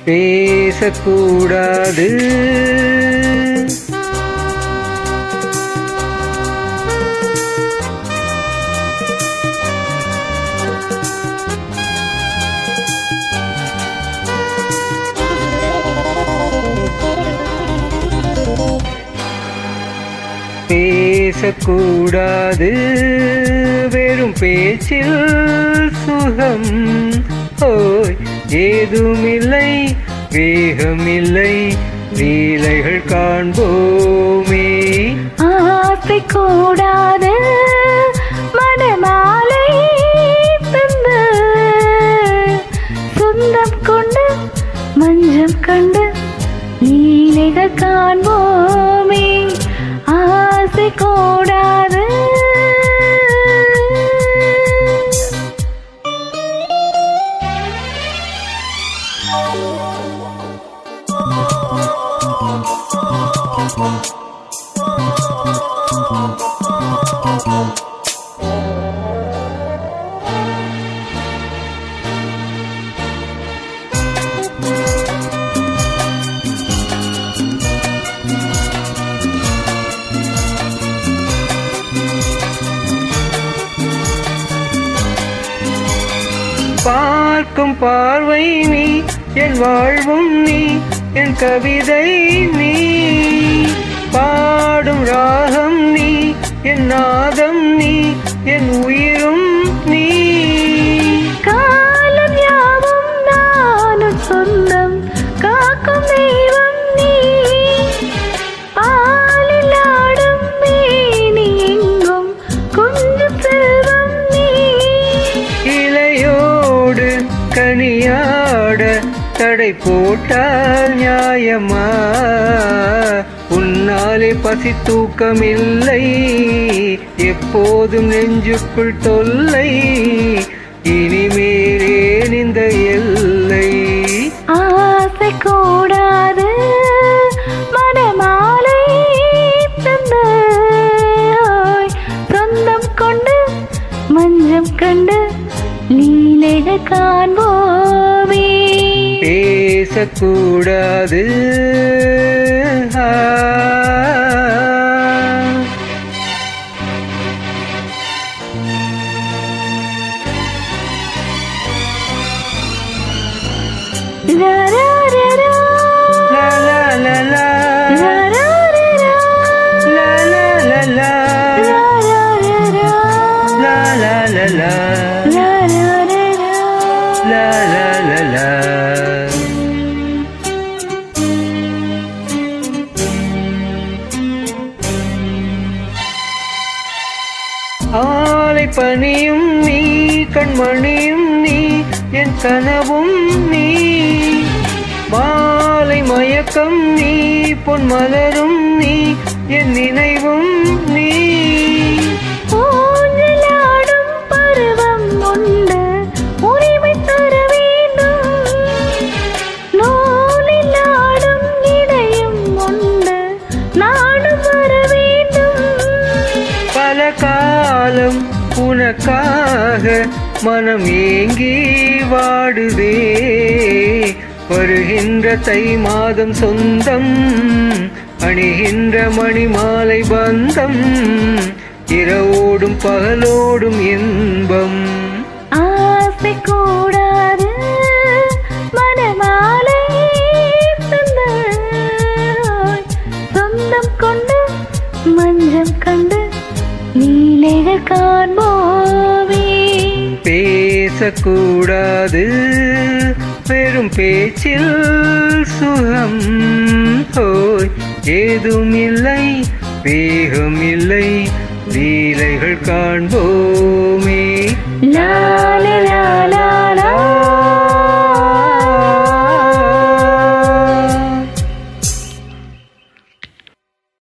பேசக்கூடாது. பேசக்கூடாது, வெறும் பேச்சில் சுகம். ஓய், ஏதுமில்லை, வேகமில்லை, லீலைகள் காண்போமே. ஆசை கூடாது, மனமாலை தந்து சொந்தம் கொண்டு மஞ்சம் கண்டு லீலைகள் காண்போமே. ஆசை கூடாது. பார்க்கும் பார்வை நீ, என் வாழ்வும் நீ, என் கவிதை நீ. பாடும் ராகம் நீ, என் நாதம் நீ, என் உயிரும் நீ. காலம் யாவும் நானும் சொந்தம், காக்கும் தெய்வம் நீ. பாலில் ஆடும் மேனி எங்கும் கொஞ்சம் செல்வம் நீ. இலையோடு கனியாட தடை போட்டால் நியாயமா? உன்னாலே பசி தூக்கமில்லை, எப்போதும் நெஞ்சுக்குள் தொல்லை. இனிமேலேன் இந்த எல்லை. ஆசை கூடாது, மனமாலை தந்து சொந்தம் கொண்டு மஞ்சம் கண்டு லீலைகள் காண்போமே. பேசக்கூடாது. லா லா லா லா, லா லா லா லா, லா லா லா லா, லா லா லா லா, லா லா லா லா, லா லா லா லா, லா லா லா லா. லா லா லா லா. ஆலை பனியும் நீ, கண்மணியும் நீ, என் கனவும் நீ. மாலை மயக்கம் நீ, பொன் மலரும் நீ, என் நினைவும் நீ. ஊஞ்சலாடும் பருவம் உண்டு, உரிமை தர வேண்டும். நூலில் ஆடும் இடையும் உண்டு, நாடும் வர வேண்டும். பல காலம் உனக்காக மனம் ஏங்கி வாடுதே. வருகின்ற தை மாதம் சொந்தம், அணிகின்ற மணி மாலை பந்தம். இரவோடும் பகலோடும் இன்பம். ஆசை கூடாது, மனமாலை தந்து சொந்தம் கொண்டு மஞ்சம் கண்டு லீலைகள் காண்போமே. பேசக்கூடாது, வெறும் பேச்சில் சுகம். ஓய், ஏதுமில்லை, வேகமில்லை, லீலைகள் காண்போமே.